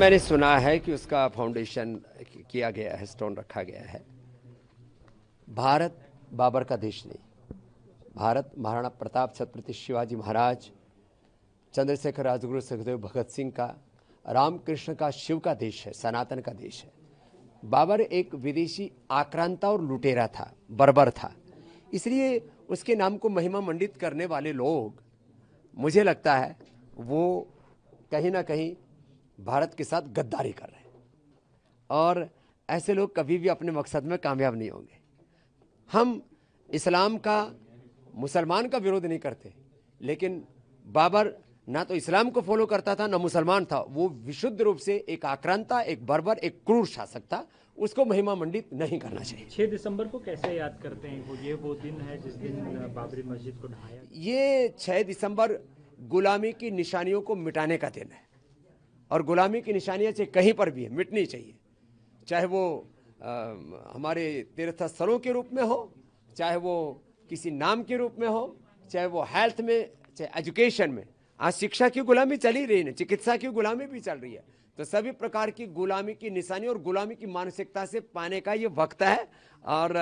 मैंने सुना है कि उसका फाउंडेशन किया गया है, स्टोन रखा गया है। भारत बाबर का देश नहीं, भारत महाराणा प्रताप, छत्रपति शिवाजी महाराज, चंद्रशेखर, राजगुरु, सुखदेव, भगत सिंह का, रामकृष्ण का, शिव का देश है, सनातन का देश है। बाबर एक विदेशी आक्रांता और लुटेरा था, बर्बर था। इसलिए उसके नाम को महिमा मंडित करने वाले लोग, मुझे लगता है वो कहीं ना कहीं भारत के साथ गद्दारी कर रहे हैं, और ऐसे लोग कभी भी अपने मकसद में कामयाब नहीं होंगे। हम इस्लाम का, मुसलमान का विरोध नहीं करते, लेकिन बाबर ना तो इस्लाम को फॉलो करता था, ना मुसलमान था। वो विशुद्ध रूप से एक आक्रांता, एक बर्बर, एक क्रूर शासक था। उसको महिमा मंडित नहीं करना चाहिए। 6 दिसंबर को कैसे याद करते हैं? वो दिन है जिस दिन बाबरी मस्जिद को ढहाया। ये 6 दिसंबर गुलामी की निशानियों को मिटाने का दिन है, और गुलामी की निशानियां चाहे कहीं पर भी है, मिटनी चाहिए। चाहे वो हमारे तीर्थ स्थलों के रूप में हो, चाहे वो किसी नाम के रूप में हो, चाहे वो हेल्थ में, चाहे एजुकेशन में। आज शिक्षा की गुलामी चल ही रही है, चिकित्सा की गुलामी भी चल रही है। तो सभी प्रकार की गुलामी की निशानी और गुलामी की मानसिकता से पाने का ये वक्त है। और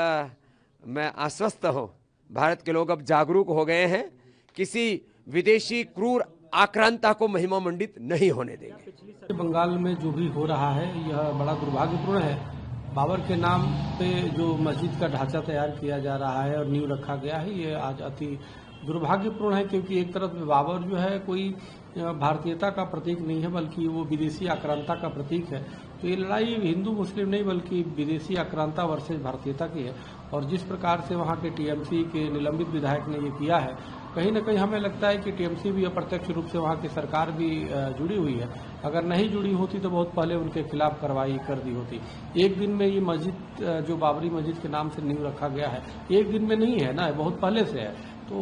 मैं आश्वस्त हूँ, भारत के लोग अब जागरूक हो गए हैं। किसी विदेशी क्रूर आक्रांता को महिमा मंडित नहीं होने देंगे। बंगाल में जो भी हो रहा है यह बड़ा दुर्भाग्यपूर्ण है। बाबर के नाम पे जो मस्जिद का ढांचा तैयार किया जा रहा है और नींव रखा गया है, ये आज अति दुर्भाग्यपूर्ण है, क्योंकि एक तरफ बाबर जो है कोई भारतीयता का प्रतीक नहीं है, बल्कि वो विदेशी आक्रांता का प्रतीक है। तो ये लड़ाई हिंदू मुस्लिम नहीं, बल्कि विदेशी आक्रांता वर्सेस भारतीयता की है। और जिस प्रकार से वहाँ के टीएमसी के निलंबित विधायक ने ये किया है, कहीं न कहीं हमें लगता है कि टीएमसी भी अप्रत्यक्ष रूप से वहाँ की सरकार भी जुड़ी हुई है। अगर नहीं जुड़ी होती तो बहुत पहले उनके खिलाफ कार्रवाई कर दी होती। एक दिन में ये मस्जिद, जो बाबरी मस्जिद के नाम से नींव रखा गया है, एक दिन में नहीं है ना, बहुत पहले से है। तो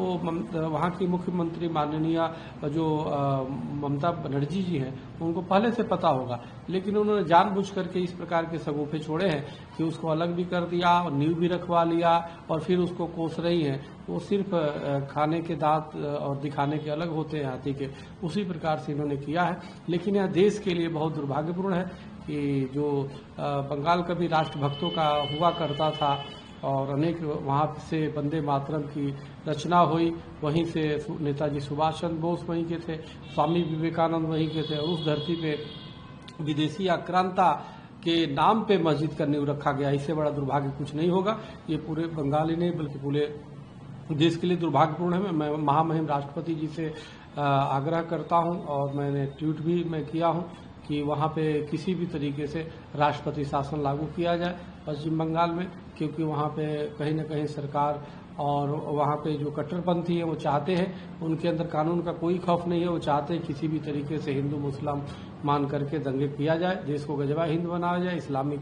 वहाँ की मुख्यमंत्री माननीय जो ममता बनर्जी जी हैं, उनको पहले से पता होगा, लेकिन उन्होंने जानबूझ करके इस प्रकार के सगुफे छोड़े हैं कि उसको अलग भी कर दिया और नींव भी रखवा लिया, और फिर उसको कोस रही हैं। वो सिर्फ खाने के दांत और दिखाने के अलग होते हैं हाथी के, उसी प्रकार से इन्होंने किया है। लेकिन यह देश के लिए बहुत दुर्भाग्यपूर्ण है कि जो बंगाल कभी राष्ट्रभक्तों का हुआ करता था और अनेक वहाँ से वंदे मातरम की रचना हुई, वहीं से नेताजी सुभाष चंद्र बोस वहीं के थे, स्वामी विवेकानंद वहीं के थे, और उस धरती पे विदेशी आक्रांता के नाम पे मस्जिद का नींव रखा गया। इससे बड़ा दुर्भाग्य कुछ नहीं होगा। ये पूरे बंगाल ही नहीं बल्कि पूरे देश के लिए दुर्भाग्यपूर्ण है। मैं महामहिम राष्ट्रपति जी से आग्रह करता हूं, और मैंने ट्वीट भी मैं किया हूं कि वहां पे किसी भी तरीके से राष्ट्रपति शासन लागू किया जाए पश्चिम बंगाल में, क्योंकि वहां पे कहीं न कहीं सरकार और वहाँ पे जो कट्टरपंथी है वो चाहते हैं, उनके अंदर कानून का कोई खौफ नहीं है। वो चाहते हैं किसी भी तरीके से हिंदू मुस्लिम मान करके दंगे किया जाए, देश को गजबा हिंद बनाया जाए, इस्लामिक